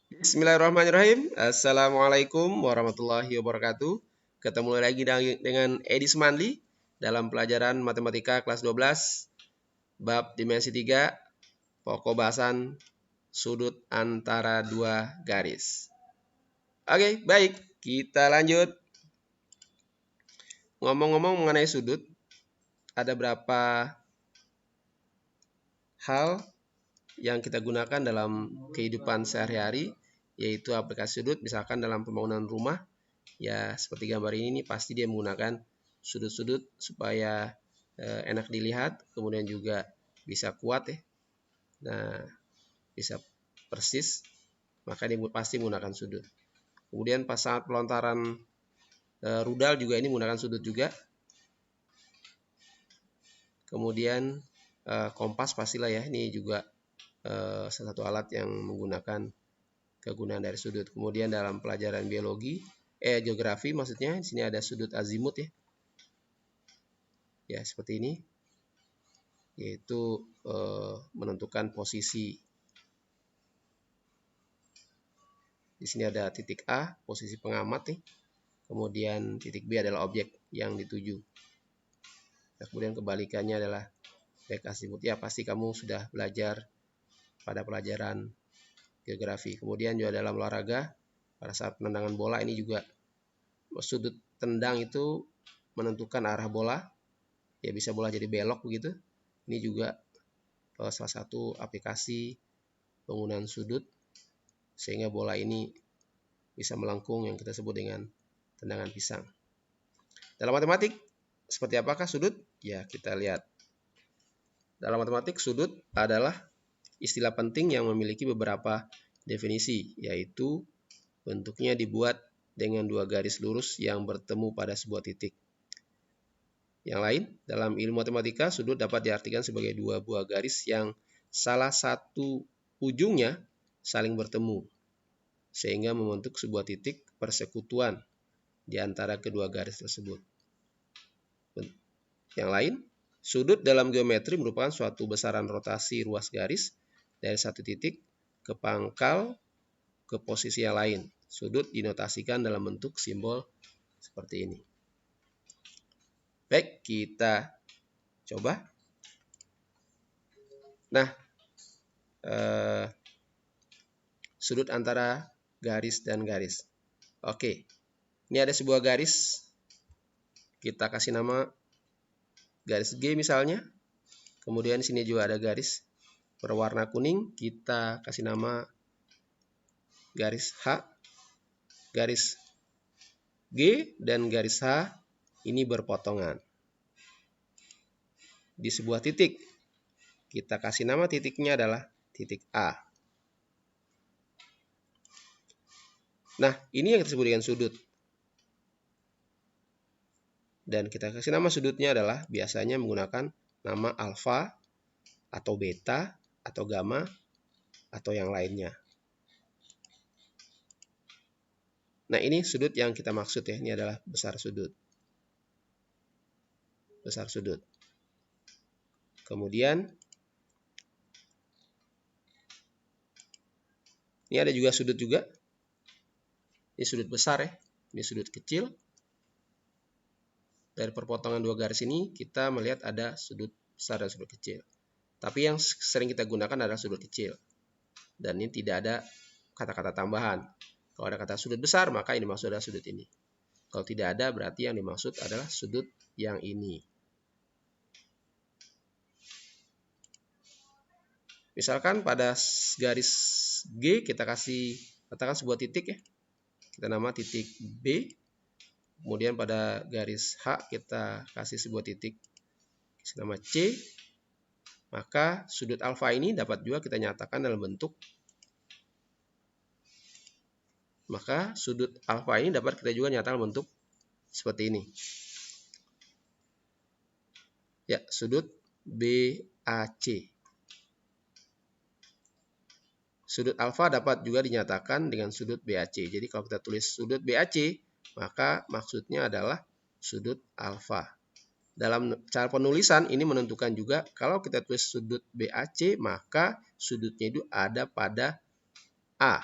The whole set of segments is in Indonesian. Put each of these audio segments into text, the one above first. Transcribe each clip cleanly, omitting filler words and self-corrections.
Bismillahirrahmanirrahim. Assalamualaikum warahmatullahi wabarakatuh. Ketemu lagi dengan Edi Sumandi dalam pelajaran Matematika kelas 12, bab dimensi 3, pokok bahasan sudut antara dua garis. Oke, baik. Kita lanjut. Ngomong-ngomong mengenai sudut, ada berapa hal yang kita gunakan dalam kehidupan sehari-hari, yaitu aplikasi sudut. Misalkan dalam pembangunan rumah, ya seperti gambar ini pasti dia menggunakan sudut-sudut supaya enak dilihat, kemudian juga bisa kuat ya. Nah, bisa persis, maka dia pasti menggunakan sudut. Kemudian pas saat pelontaran rudal juga ini menggunakan sudut juga. Kemudian kompas pastilah ya, ini juga salah satu alat yang menggunakan kegunaan dari sudut. Kemudian dalam pelajaran geografi maksudnya, di sini ada sudut azimut ya. Ya, seperti ini. Yaitu menentukan posisi. Di sini ada titik A, posisi pengamat nih. Kemudian titik B adalah objek yang dituju. Nah, kemudian kebalikannya adalah baik azimut. Ya, pasti kamu sudah belajar pada pelajaran geografi. Kemudian juga dalam olahraga, pada saat penendangan bola ini juga sudut tendang itu menentukan arah bola. Ya, bisa bola jadi belok begitu. Ini juga salah satu aplikasi penggunaan sudut sehingga bola ini bisa melengkung yang kita sebut dengan tendangan pisang. Dalam matematik, seperti apakah sudut? Ya, kita lihat. Dalam matematik, sudut adalah istilah penting yang memiliki beberapa definisi, yaitu bentuknya dibuat dengan dua garis lurus yang bertemu pada sebuah titik. Yang lain, dalam ilmu matematika, sudut dapat diartikan sebagai dua buah garis yang salah satu ujungnya saling bertemu, sehingga membentuk sebuah titik persekutuan di antara kedua garis tersebut. Yang lain, sudut dalam geometri merupakan suatu besaran rotasi ruas garis dari satu titik ke pangkal ke posisi yang lain. Sudut dinotasikan dalam bentuk simbol seperti ini. Baik, kita coba. Nah, sudut antara garis dan garis. Oke, ini ada sebuah garis. Kita kasih nama garis G misalnya. Kemudian di sini juga ada garis berwarna kuning. Kita kasih nama garis H. Garis G dan garis H ini berpotongan di sebuah titik. Kita kasih nama titiknya adalah titik A. Nah, ini yang disebut dengan sudut. Dan kita kasih nama sudutnya adalah biasanya menggunakan nama alfa atau beta atau gamma atau yang lainnya. Nah, ini sudut yang kita maksud ya. Ini adalah besar sudut. Besar sudut. Kemudian ini ada juga sudut juga. Ini sudut besar ya. Ini sudut kecil. Dari perpotongan dua garis ini kita melihat ada sudut besar dan sudut kecil. Tapi yang sering kita gunakan adalah sudut kecil. Dan ini tidak ada kata-kata tambahan. Kalau ada kata sudut besar, maka yang dimaksud adalah sudut ini. Kalau tidak ada, berarti yang dimaksud adalah sudut yang ini. Misalkan pada garis G kita kasih katakan sebuah titik ya. Kita nama titik B. Kemudian pada garis H kita kasih sebuah titik nama C. Maka sudut alfa ini dapat juga kita nyatakan dalam bentuk. Maka sudut alfa ini dapat kita juga nyatakan bentuk seperti ini. Ya, sudut BAC. Sudut alfa dapat juga dinyatakan dengan sudut BAC. Jadi kalau kita tulis sudut BAC, maka maksudnya adalah sudut alfa. Dalam cara penulisan ini menentukan juga kalau kita tulis sudut BAC, maka sudutnya itu ada pada A.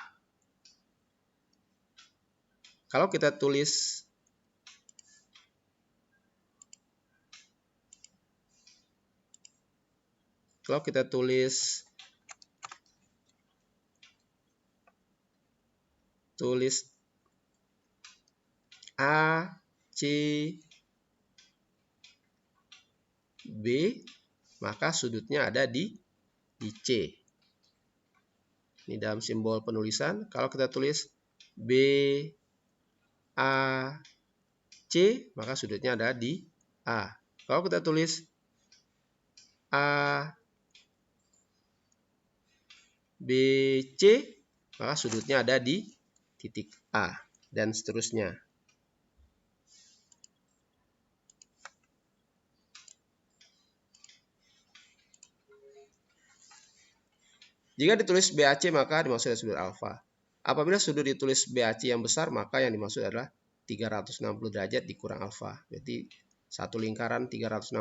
kalau kita tulis A, C, B, maka sudutnya ada di C. Ini dalam simbol penulisan. Kalau kita tulis B, A, C, maka sudutnya ada di A. Kalau kita tulis A, B, C, maka sudutnya ada di titik A, dan seterusnya. Jika ditulis BAC maka dimaksud sudut alfa. Apabila sudut ditulis BAC yang besar maka yang dimaksud adalah 360 derajat dikurang alfa. Berarti satu lingkaran 360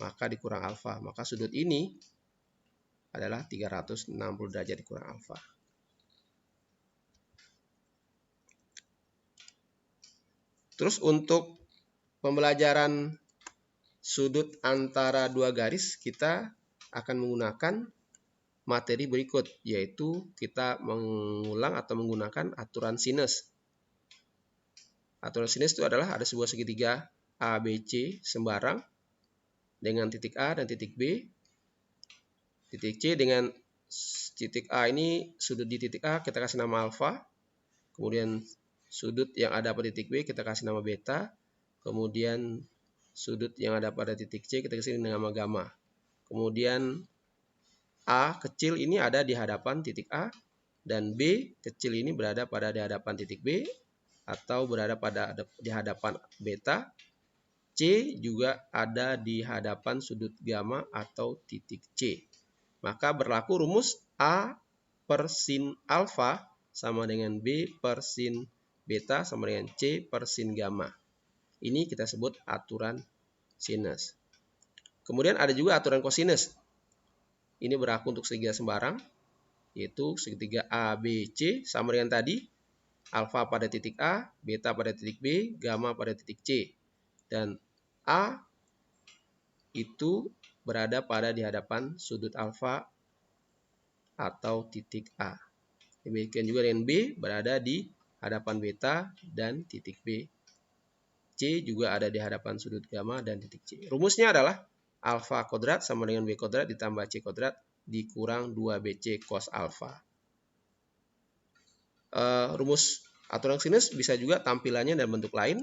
maka dikurang alfa. Maka sudut ini adalah 360 derajat dikurang alfa. Terus untuk pembelajaran sudut antara dua garis kita akan menggunakan materi berikut, yaitu kita mengulang atau menggunakan aturan sinus. Aturan sinus itu adalah ada sebuah segitiga ABC sembarang dengan titik A dan titik B. Titik C dengan titik A ini sudut di titik A kita kasih nama alfa. Kemudian sudut yang ada pada titik B kita kasih nama beta. Kemudian sudut yang ada pada titik C kita kasih nama gamma. Kemudian A kecil ini ada di hadapan titik A dan B kecil ini berada pada di hadapan titik B atau berada pada di hadapan beta. C juga ada di hadapan sudut gamma atau titik C. Maka berlaku rumus A per sin alfa sama dengan B per sin beta sama dengan C per sin gamma. Ini kita sebut aturan sinus. Kemudian ada juga aturan kosinus. Ini berlaku untuk segitiga sembarang, yaitu segitiga ABC sama dengan tadi, alfa pada titik A, beta pada titik B, gamma pada titik C. Dan A itu berada pada di hadapan sudut alfa atau titik A. Demikian juga dengan B berada di hadapan beta dan titik B. C juga ada di hadapan sudut gamma dan titik C. Rumusnya adalah alfa kuadrat sama dengan B kuadrat ditambah C kuadrat dikurang 2BC cos alfa. Rumus aturan sinus bisa juga tampilannya dalam bentuk lain.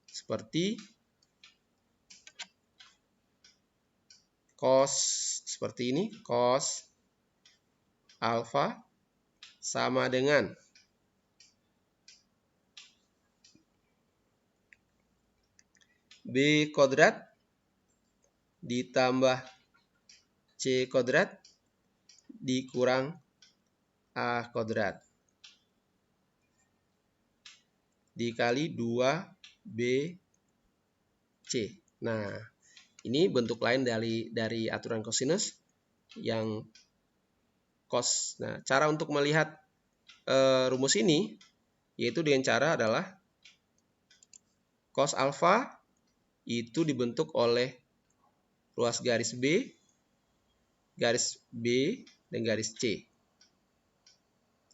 Seperti cos seperti ini, cos alfa sama dengan B kuadrat ditambah C kuadrat dikurang A kuadrat dikali 2BC. Nah, ini bentuk lain dari aturan kosinus yang cos. Nah, cara untuk melihat rumus ini yaitu dengan cara adalah cos alfa itu dibentuk oleh ruas garis B, dan garis C.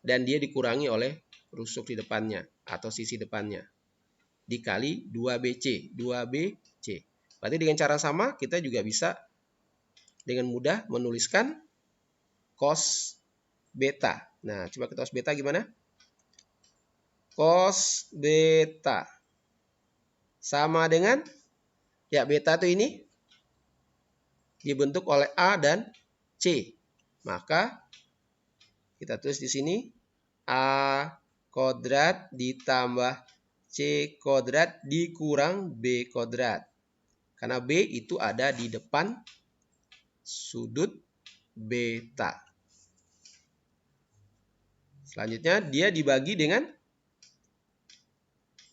Dan dia dikurangi oleh rusuk di depannya atau sisi depannya. Dikali 2BC. Berarti dengan cara sama kita juga bisa dengan mudah menuliskan cos beta. Nah, coba kita cos beta gimana? Cos beta sama dengan, ya beta itu ini dibentuk oleh A dan C. Maka kita tulis di sini A kuadrat ditambah C kuadrat dikurang B kuadrat. Karena B itu ada di depan sudut beta. Selanjutnya dia dibagi dengan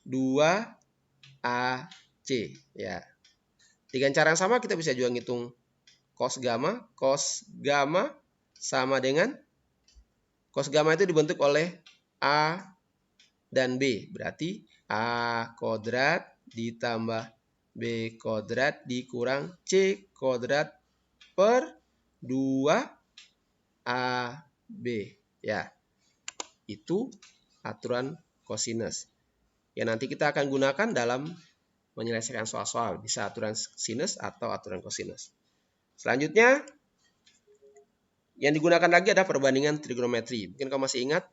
2AC. Ya. Dengan cara yang sama kita bisa juga ngitung cos gamma. Cos gamma sama dengan, cos gamma itu dibentuk oleh A dan B. Berarti A kuadrat ditambah B kuadrat dikurang C kuadrat per 2AB. Ya, itu aturan kosinus. Yang nanti kita akan gunakan dalam menyelesaikan soal-soal. Bisa aturan sinus atau aturan kosinus. Selanjutnya, yang digunakan lagi adalah perbandingan trigonometri. Mungkin kamu masih ingat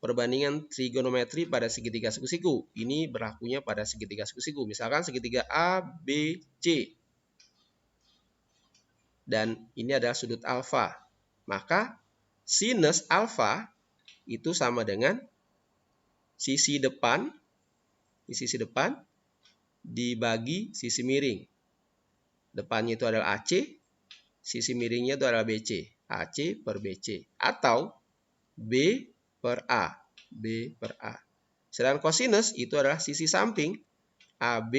perbandingan trigonometri pada segitiga siku-siku. Ini berlakunya pada segitiga siku-siku. Misalkan segitiga A, B, C. Dan ini adalah sudut alfa. Maka sinus alfa itu sama dengan sisi depan dibagi sisi miring. Depannya itu adalah AC, sisi miringnya itu adalah BC. AC per BC. Atau B per A. B per A. Sedangkan kosinus itu adalah sisi samping AB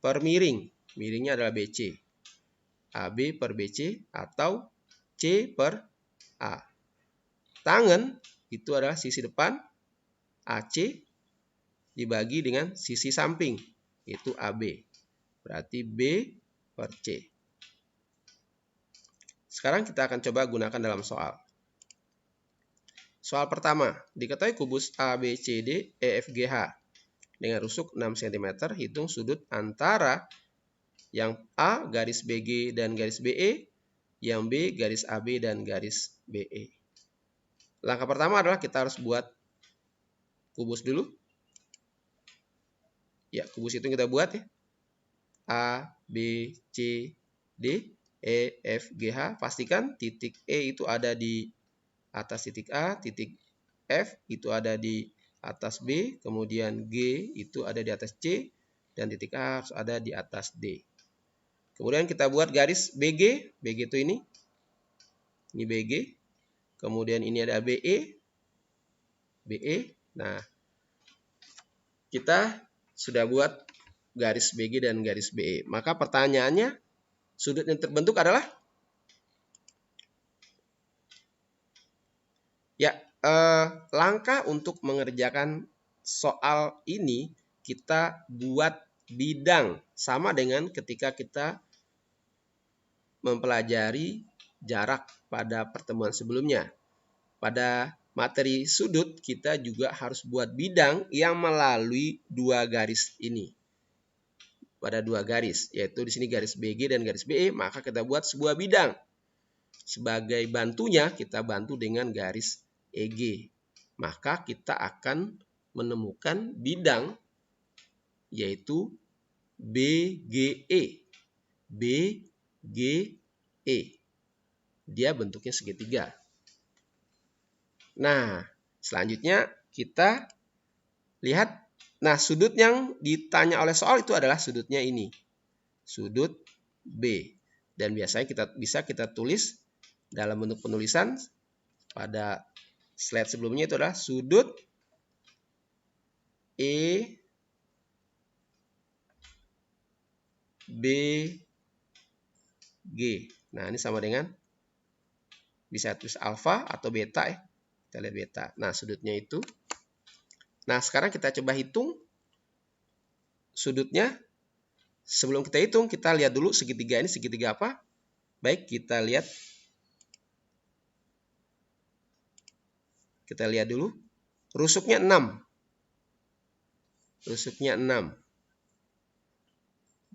per miring. Miringnya adalah BC. AB per BC atau C per A. Tangen itu adalah sisi depan AC dibagi dengan sisi samping, itu AB. Berarti B per C. Sekarang kita akan coba gunakan dalam soal. Soal pertama, diketahui kubus ABCD EFGH dengan rusuk 6 cm, hitung sudut antara yang A garis BG dan garis BE, yang B garis AB dan garis BE. Langkah pertama adalah kita harus buat kubus dulu. Ya, kubus itu kita buat ya. A, B, C, D, E, F, G, H. Pastikan titik E itu ada di atas titik A, titik F itu ada di atas B, kemudian G itu ada di atas C, dan titik A harus ada di atas D. Kemudian kita buat garis BG. BG itu ini BG. Kemudian ini ada BE. Nah, kita sudah buat garis BG dan garis BE. Maka pertanyaannya, sudut yang terbentuk adalah? Ya, langkah untuk mengerjakan soal ini, kita buat bidang. Sama dengan ketika kita mempelajari jarak pada pertemuan sebelumnya. Pada materi sudut, kita juga harus buat bidang yang melalui dua garis ini. Pada dua garis, yaitu di sini garis BG dan garis BE, maka kita buat sebuah bidang. Sebagai bantunya, kita bantu dengan garis EG. Maka kita akan menemukan bidang, yaitu BGE. BGE. Dia bentuknya segitiga. Nah, selanjutnya kita lihat. Nah, sudut yang ditanya oleh soal itu adalah sudutnya ini. Sudut B. Dan biasanya kita tulis dalam bentuk penulisan pada slide sebelumnya itu adalah sudut EBG. Nah, ini sama dengan bisa tulis alfa atau beta ya. Kita lihat beta. Nah, sudutnya itu. Nah, sekarang kita coba hitung sudutnya. Sebelum kita hitung, kita lihat dulu segitiga ini segitiga apa. Baik, kita lihat. Kita lihat dulu. Rusuknya 6. Rusuknya 6.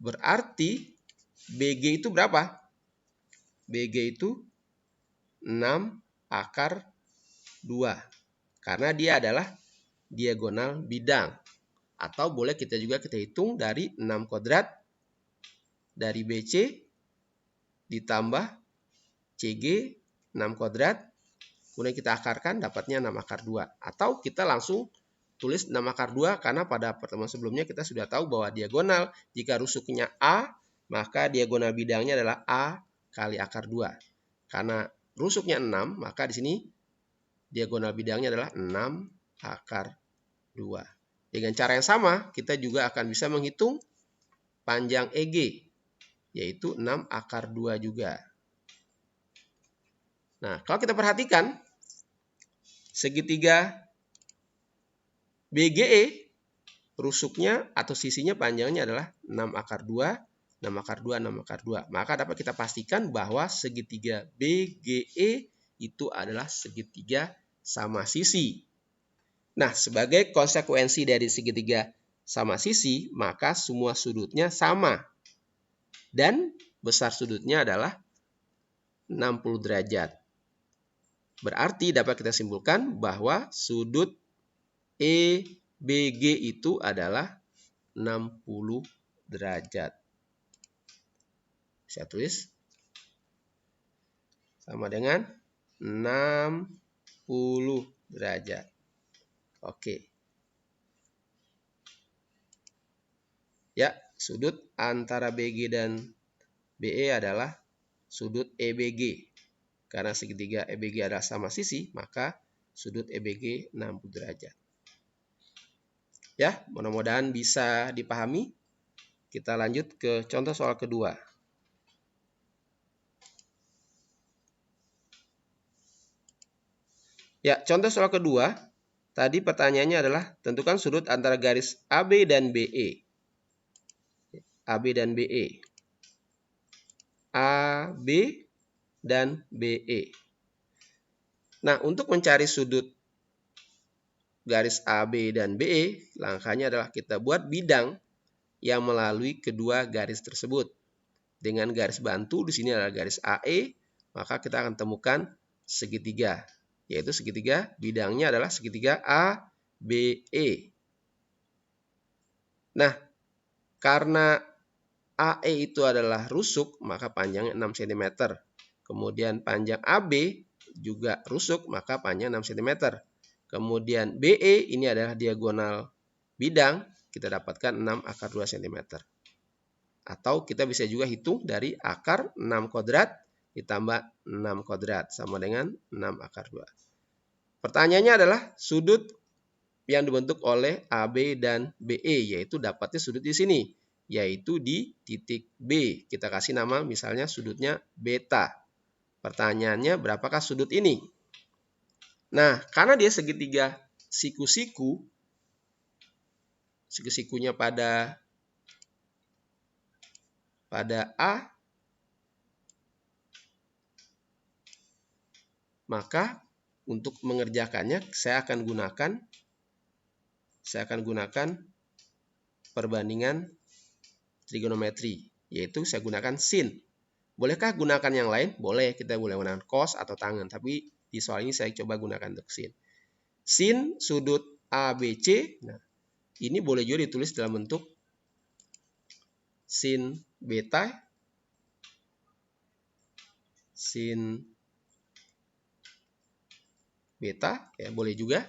Berarti BG itu berapa? BG itu 6 akar 2. Karena dia adalah diagonal bidang. Atau boleh kita hitung dari 6 kuadrat dari BC ditambah CG 6 kuadrat. Kemudian kita akarkan dapatnya 6 akar 2. Atau kita langsung tulis 6 akar 2 karena pada pertemuan sebelumnya kita sudah tahu bahwa diagonal jika rusuknya A, maka diagonal bidangnya adalah A kali akar 2. Karena rusuknya 6, maka di sini diagonal bidangnya adalah 6 akar 2. Dengan cara yang sama, kita juga akan bisa menghitung panjang EG, yaitu 6 akar 2 juga. Nah, kalau kita perhatikan, segitiga BGE rusuknya atau sisinya panjangnya adalah 6 akar 2, 6 akar 2, 6 akar 2. Maka dapat kita pastikan bahwa segitiga BGE itu adalah segitiga sama sisi. Nah, sebagai konsekuensi dari segitiga sama sisi, maka semua sudutnya sama. Dan besar sudutnya adalah 60 derajat. Berarti dapat kita simpulkan bahwa sudut EBG itu adalah 60 derajat. Saya tulis sama dengan 60 derajat. Oke. Ya, sudut antara BG dan BE adalah sudut EBG. Karena segitiga EBG adalah sama sisi, maka sudut EBG 60 derajat. Ya, mudah-mudahan bisa dipahami. Kita lanjut ke contoh soal kedua. Ya, contoh soal kedua. Tadi pertanyaannya adalah tentukan sudut antara garis AB dan BE. AB dan BE. AB dan BE. Nah, untuk mencari sudut garis AB dan BE, langkahnya adalah kita buat bidang yang melalui kedua garis tersebut. Dengan garis bantu di sini adalah garis AE, maka kita akan temukan segitiga, yaitu segitiga bidangnya adalah segitiga ABE. Nah, karena AE itu adalah rusuk, maka panjangnya 6 cm. Kemudian panjang AB juga rusuk, maka panjang 6 cm. Kemudian BE ini adalah diagonal bidang, kita dapatkan 6 akar 2 cm. Atau kita bisa juga hitung dari akar 6 kuadrat ditambah 6 kuadrat sama dengan 6 akar 2. Pertanyaannya adalah sudut yang dibentuk oleh AB dan BE, yaitu dapatnya sudut di sini, yaitu di titik B. Kita kasih nama misalnya sudutnya beta. Pertanyaannya berapakah sudut ini? Nah, karena dia segitiga siku-siku, siku-sikunya pada A, maka untuk mengerjakannya saya akan gunakan perbandingan trigonometri, yaitu saya gunakan sin. Bolehkah gunakan yang lain? Boleh, kita boleh gunakan cos atau tangen, tapi di soal ini saya coba gunakan untuk sin. Sin sudut ABC, nah ini boleh juga ditulis dalam bentuk sin beta, sin beta, ya boleh juga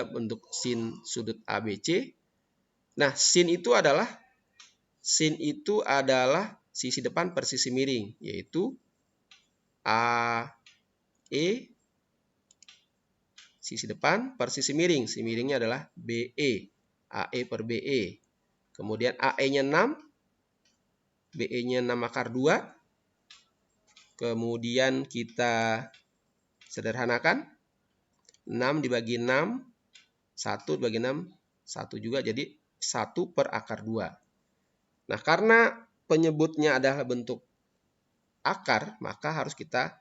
bentuk sin sudut ABC. Nah, sin itu adalah sisi depan per sisi miring, yaitu AE sisi depan per sisi miring. Sisi miringnya adalah BE. AE per BE. Kemudian AE-nya 6. BE-nya 6 akar 2. Kemudian kita sederhanakan. 6 dibagi 6. 1 dibagi 6. 1 juga, jadi 1 per akar 2. Nah, karena penyebutnya adalah bentuk akar, maka harus kita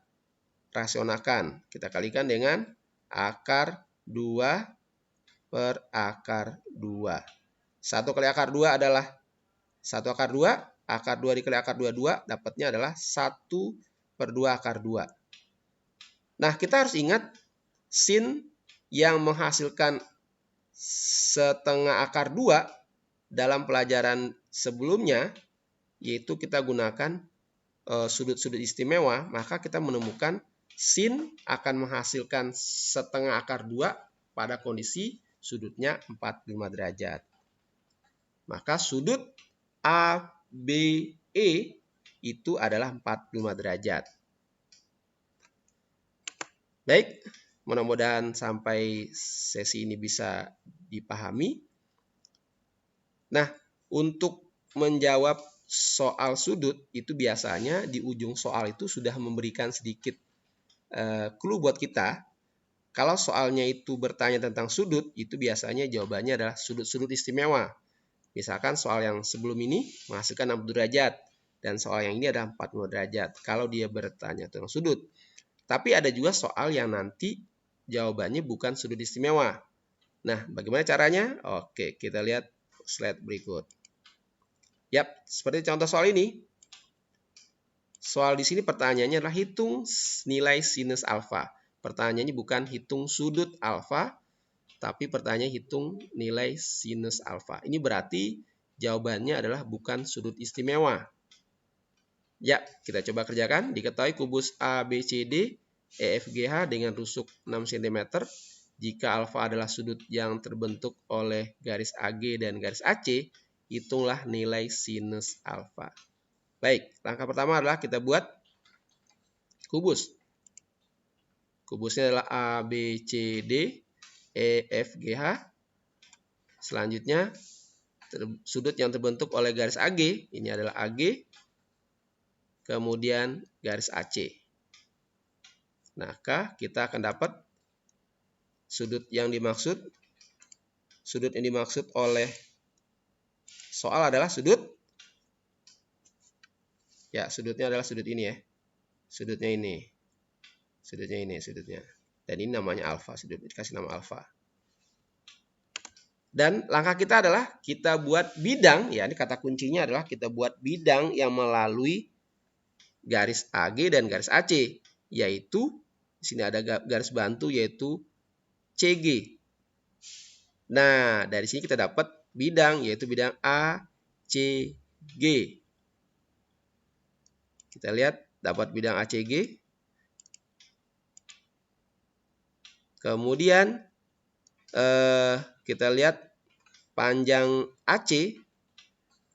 rasionalkan. Kita kalikan dengan akar 2 per akar 2. 1 kali akar 2 adalah 1 akar 2. Akar 2 dikali akar 2, dapatnya adalah 1 per 2 akar 2. Nah, kita harus ingat sin yang menghasilkan setengah akar 2 dalam pelajaran sebelumnya, yaitu kita gunakan sudut-sudut istimewa, maka kita menemukan sin akan menghasilkan setengah akar 2 pada kondisi sudutnya 45 derajat. Maka sudut ABE itu adalah 45 derajat. Baik, mudah-mudahan sampai sesi ini bisa dipahami. Nah, untuk menjawab soal sudut itu biasanya di ujung soal itu sudah memberikan sedikit clue buat kita. kalau soalnya itu bertanya tentang sudut, itu biasanya jawabannya adalah sudut-sudut istimewa. Misalkan soal yang sebelum ini menghasilkan 60 derajat dan soal yang ini adalah 40 derajat kalau dia bertanya tentang sudut. Tapi ada juga soal yang nanti jawabannya bukan sudut istimewa. Nah, bagaimana caranya? Oke, kita lihat slide berikut. Yap, seperti contoh soal ini. Soal di sini pertanyaannya adalah hitung nilai sinus alfa. Pertanyaannya bukan hitung sudut alfa, tapi pertanyaan hitung nilai sinus alfa. Ini berarti jawabannya adalah bukan sudut istimewa. Ya, kita coba kerjakan. Diketahui kubus ABCD EFGH dengan rusuk 6 cm. Jika alfa adalah sudut yang terbentuk oleh garis AG dan garis AC, hitunglah nilai sinus alfa. Baik, langkah pertama adalah kita buat kubus. Kubusnya adalah ABCD EFGH. Selanjutnya, sudut yang terbentuk oleh garis AG, ini adalah AG, kemudian garis AC. Maka kita akan dapat sudut yang dimaksud oleh soal adalah sudut, ya sudutnya adalah sudut ini ya, sudutnya. Dan ini namanya alfa, sudut dikasih nama alfa. Dan langkah kita adalah kita buat bidang, ya ini kata kuncinya adalah kita buat bidang yang melalui garis AG dan garis AC, yaitu di sini ada garis bantu yaitu CG. Nah, dari sini kita dapat bidang yaitu bidang ACG. Kita lihat dapat bidang ACG. Kemudian kita lihat panjang AC.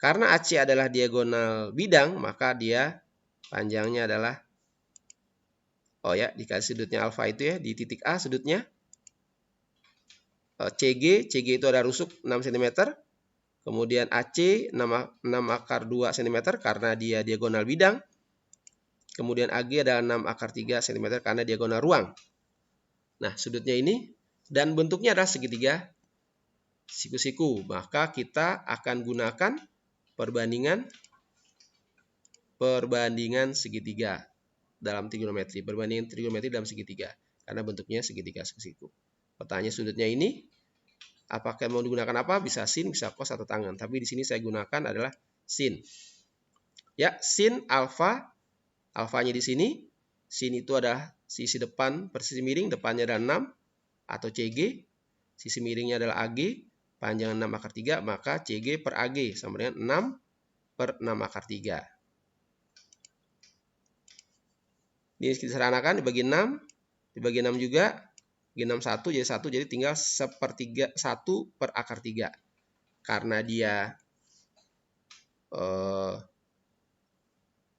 Karena AC adalah diagonal bidang, maka dia panjangnya adalah, dikasih sudutnya alfa itu ya, di titik A sudutnya. CG itu ada rusuk 6 cm. Kemudian AC 6 akar 2 cm karena dia diagonal bidang. Kemudian AG adalah 6 akar 3 cm karena diagonal ruang. Nah, sudutnya ini dan bentuknya adalah segitiga siku-siku. Maka kita akan gunakan perbandingan segitiga dalam trigonometri. Perbandingan trigonometri dalam segitiga karena bentuknya segitiga siku-siku. Pertanyaan sudutnya ini, apakah mau digunakan apa? Bisa sin, bisa cos atau tangan. Tapi di sini saya gunakan adalah sin. Ya, sin alfa. Alfanya di sini. Sin itu adalah sisi depan per sisi miring. Depannya adalah 6 atau CG. Sisi miringnya adalah AG. Panjang 6 akar 3. Maka CG per AG sama dengan 6 per 6 akar 3. Ini kita sederhanakan dibagi 6. Dibagi 6 juga. 6 1 jadi 1, jadi tinggal 1/3 1 per akar 3. Karena dia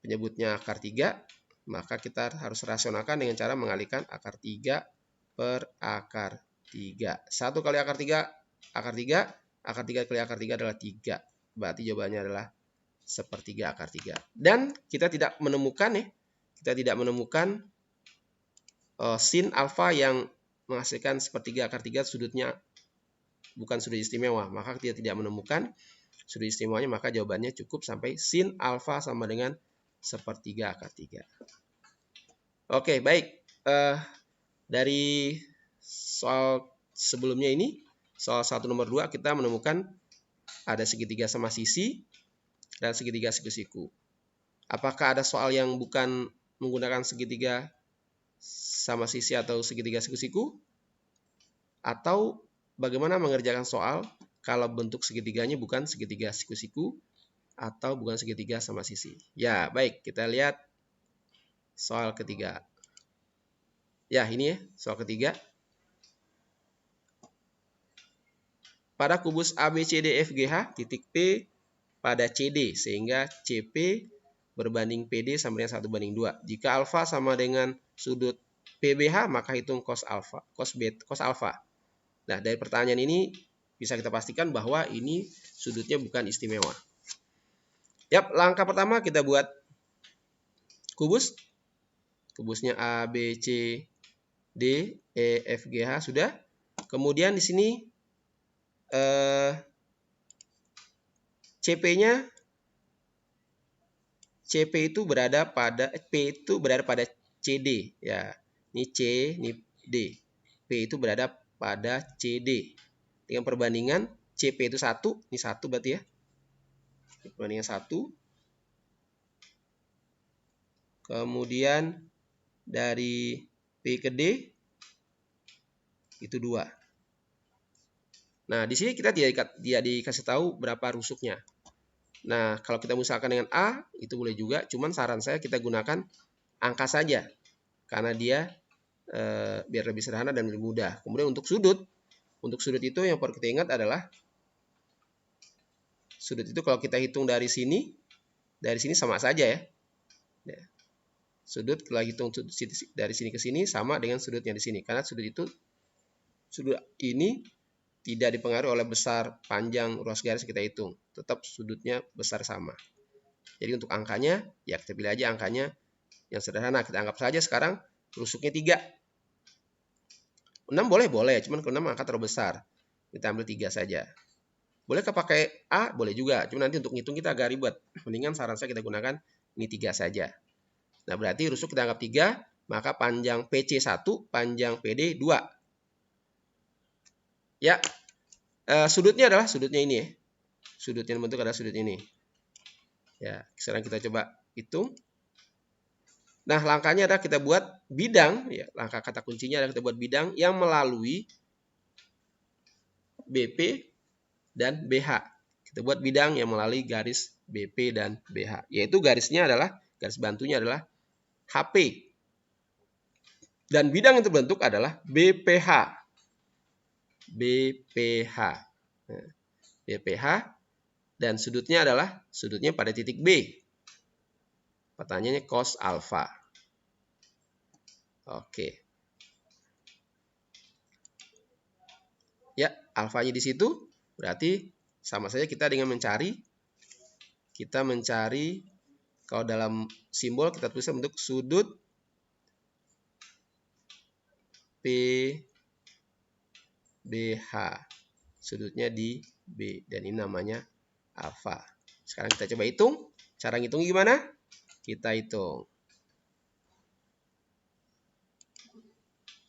penyebutnya akar 3, maka kita harus rasionalkan dengan cara mengalihkan akar 3 per akar 3. 1 kali akar 3, akar 3. Akar 3 kali akar 3 adalah 3. Berarti jawabannya adalah 1/3 akar 3. Dan kita tidak menemukan sin alfa yang menghasilkan 1/3 akar 3 sudutnya bukan sudut istimewa. Maka kita tidak menemukan sudut istimewanya, maka jawabannya cukup sampai sin alfa sama dengan 1/3 akar 3. Oke, baik. Dari soal sebelumnya ini, soal 1 nomor 2, kita menemukan ada segitiga sama sisi dan segitiga siku-siku. Apakah ada soal yang bukan menggunakan segitiga sama sisi atau segitiga siku-siku? Atau bagaimana mengerjakan soal kalau bentuk segitiganya bukan segitiga siku-siku atau bukan segitiga sama sisi? Ya, baik, kita lihat soal ketiga. Ya, ini ya, soal ketiga. Pada kubus ABCDFGH, titik P pada CD, sehingga CP berbanding PD sama dengan 1/2. Jika alfa sama dengan sudut PBH, maka hitung cos alfa. Nah, dari pertanyaan ini bisa kita pastikan bahwa ini sudutnya bukan istimewa. Yap, langkah pertama kita buat kubus. Kubusnya ABC D, E, F, G, H sudah. Kemudian di sini CP-nya, CP itu berada pada P itu berada pada CD ya. Ini C, ini D. P itu berada pada CD. Dengan perbandingan CP itu 1, ini 1 berarti ya. Perbandingan 1. Kemudian dari P ke D itu 2. Nah, di sini kita tidak dikasih tahu berapa rusuknya. Nah, kalau kita misalkan dengan A, itu boleh juga. Cuman saran saya kita gunakan angka saja. Karena dia biar lebih sederhana dan lebih mudah. Kemudian untuk sudut itu yang perlu kita ingat adalah sudut itu kalau kita hitung dari sini sama saja ya. Sudut kalau hitung dari sini ke sini sama dengan sudutnya di sini. Karena sudut ini tidak dipengaruhi oleh besar panjang ruas garis kita hitung. Tetap sudutnya besar sama. Jadi untuk angkanya, ya kita pilih aja angkanya yang sederhana. Kita anggap saja sekarang rusuknya 3. 6 boleh, cuman kalau 6 angka terlalu besar. Kita ambil 3 saja. Bolehkah pakai A? Boleh juga. Cuma nanti untuk ngitung kita agak ribet. Mendingan saran saya kita gunakan ini 3 saja. Nah, berarti rusuk kita anggap 3, maka panjang PC 1, panjang PD 2. Ya, sudutnya ini ya. Sudut yang bentuk adalah sudut ini. Ya, sekarang kita coba hitung. Nah, langkahnya adalah kita buat bidang, ya, langkah kata kuncinya adalah kita buat bidang yang melalui BP dan BH. Kita buat bidang yang melalui garis BP dan BH. Yaitu garis bantunya adalah HP. Dan bidang yang terbentuk adalah BPH. BPH. Dan sudutnya pada titik B. Pertanyaannya cos alfa. Oke. Ya, alfanya di situ. Berarti sama saja kita dengan mencari. Kita mencari, kalau dalam simbol kita tulis bentuk sudut PBH. Sudutnya di B. Dan ini namanya alfa. Sekarang kita coba hitung. Cara ngitung gimana? Kita hitung.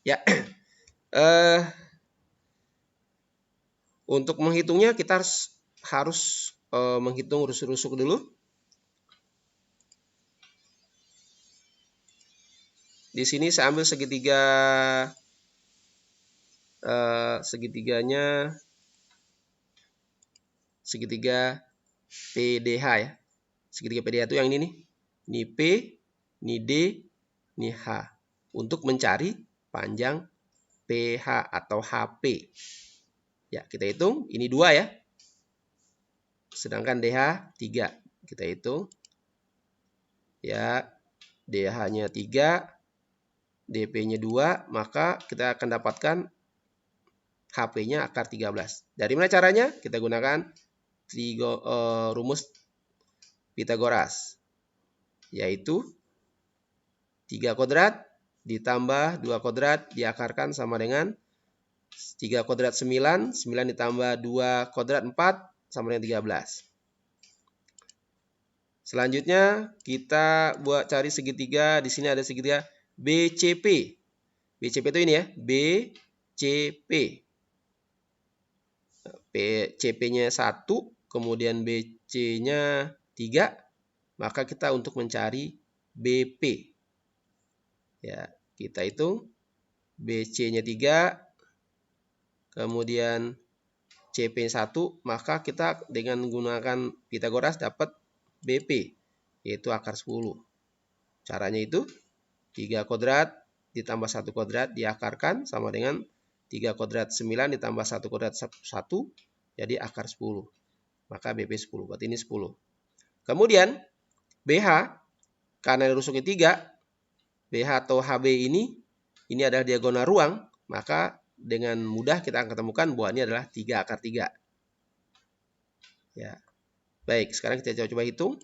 Ya. Untuk menghitungnya kita harus menghitung rusuk-rusuk dulu. Di sini saya ambil segitiganya segitiga PDH ya. Segitiga PDH itu yang ini nih. Ini P, ini D, ini H. Untuk mencari panjang PH atau HP. Ya, kita hitung. Ini 2 ya. Sedangkan DH 3. Kita hitung. Ya, DH-nya 3. DP-nya 2. Maka kita akan dapatkan HP-nya akar 13. Dari mana caranya? Kita gunakan rumus Pitagoras. Yaitu 3 kuadrat ditambah 2 kuadrat diakarkan sama dengan 3 kuadrat 9. 9 ditambah 2 kuadrat 4 sama dengan 13. Selanjutnya kita buat cari segitiga. Di sini ada segitiga BCP. BCP itu ini ya. BCP. CP-nya 1, kemudian BC-nya 3. Maka kita untuk mencari BP. Ya, kita hitung. BC-nya 3. Kemudian CP-nya 1. Maka kita dengan menggunakan Pitagoras dapat BP. Yaitu akar 10. Caranya itu 3 kuadrat ditambah 1 kuadrat diakarkan sama dengan 3 kuadrat 9 ditambah 1 kuadrat 1. Jadi akar 10. Maka BP 10. Berarti ini 10. Kemudian BH. Karena rusuknya 3. BH atau HB ini adalah diagonal ruang. Maka dengan mudah kita akan ketemukan bahwa ini adalah 3 akar 3. Ya. Baik, sekarang kita coba hitung.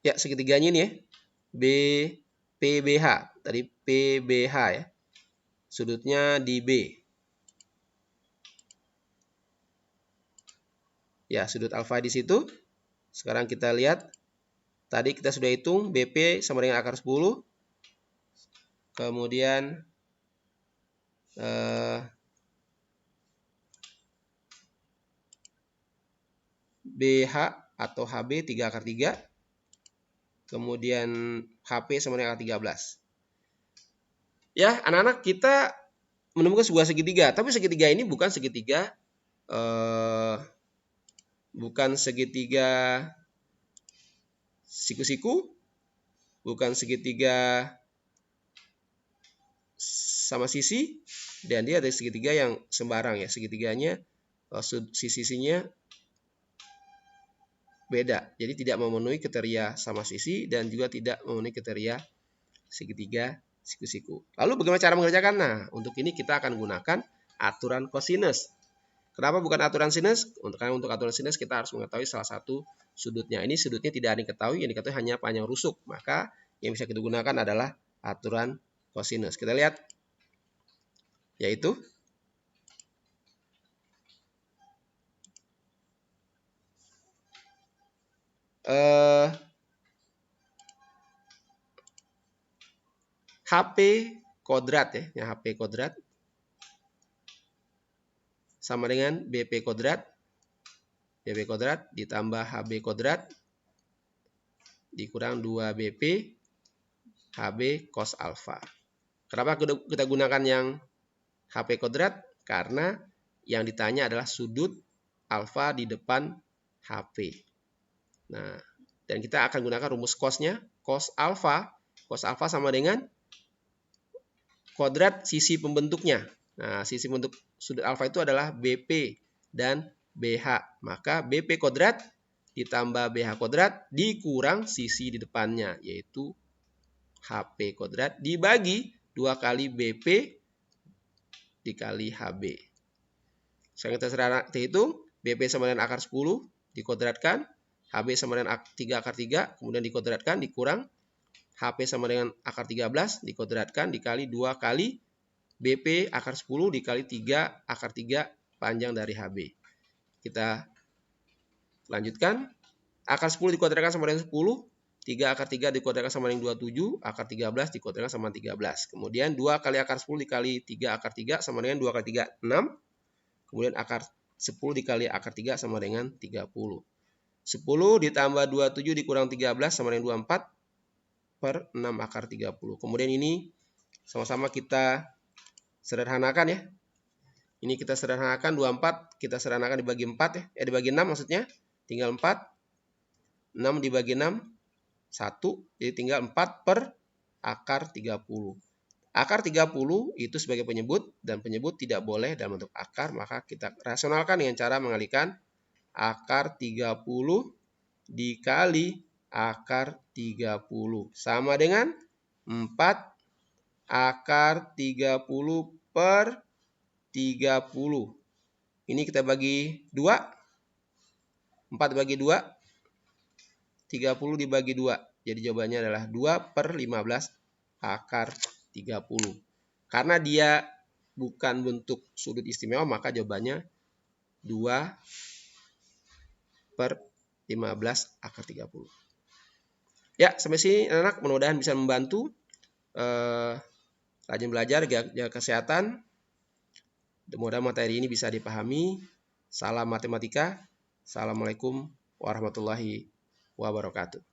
Ya, segitiganya ini ya. PBH. tadi PBH ya. Sudutnya di B. Ya, sudut alfa di situ. Sekarang kita lihat. Tadi kita sudah hitung BP sama dengan akar 10. Kemudian BH atau HB 3 akar 3. Kemudian HP sama dengan akar 13. Ya, anak-anak, kita menemukan sebuah segitiga. Tapi segitiga ini bukan segitiga siku-siku, bukan segitiga sama sisi, dan dia ada segitiga yang sembarang ya. Segitiganya sisi-sisinya beda. Jadi tidak memenuhi kriteria sama sisi dan juga tidak memenuhi kriteria segitiga siku-siku. Lalu bagaimana cara mengerjakan? Nah, untuk ini kita akan gunakan aturan kosinus. Kenapa bukan aturan sinus? Karena untuk aturan sinus kita harus mengetahui salah satu sudutnya. Ini sudutnya tidak ada yang diketahui, yang diketahui hanya panjang rusuk. Maka yang bisa kita gunakan adalah aturan kosinus. Kita lihat, yaitu HP kuadrat ya, HP kuadrat sama dengan BP kuadrat. BP kuadrat ditambah HB kuadrat dikurang 2BP HB cos alfa. Kenapa kita gunakan yang HP kuadrat? Karena yang ditanya adalah sudut alfa di depan HP. Nah, dan kita akan gunakan rumus cosnya. Cos alfa sama dengan kuadrat sisi pembentuknya. Nah, sisi bentuk sudut alfa itu adalah BP dan BH. Maka BP kuadrat ditambah BH kuadrat dikurang sisi di depannya, yaitu HP kuadrat dibagi 2 kali BP dikali HB. Sekarang kita hitung, BP sama dengan akar 10 dikuadratkan, HB sama dengan 3 akar 3, kemudian dikuadratkan, dikurang HP sama dengan akar 13 dikuadratkan dikali 2 kali BP akar 10 dikali 3 akar 3 panjang dari HB. Kita lanjutkan. Akar 10 dikuadratkan sama dengan 10. 3 akar 3 dikuadratkan sama dengan 27. Akar 13 dikuadratkan sama 13. Kemudian 2 kali akar 10 dikali 3 akar 3 sama dengan 2 kali 3, 6. Kemudian akar 10 dikali akar 3 sama dengan 30. 10 ditambah 27 dikurang 13 sama dengan 24. Per 6 akar 30. Kemudian ini sama-sama kita sederhanakan ya. Ini kita sederhanakan 24, kita sederhanakan dibagi 4 ya. Dibagi 6 maksudnya. Tinggal 4. 6 dibagi 6 1, jadi tinggal 4 per akar 30. Akar 30 itu sebagai penyebut dan penyebut tidak boleh dalam bentuk akar, maka kita rasionalkan dengan cara mengalihkan akar 30 dikali akar 30 sama dengan 4 akar 30 per 30. Ini kita bagi 2. 4 bagi 2. 30 dibagi 2. Jadi jawabannya adalah 2 per 15 akar 30. Karena dia bukan bentuk sudut istimewa, maka jawabannya 2 per 15 akar 30. Ya, sampai sini anak-anak, mudah-mudahan bisa membantu. Rajin belajar, jaga kesehatan. Mudah-mudahan materi ini bisa dipahami. Salam matematika. Assalamualaikum warahmatullahi wabarakatuh.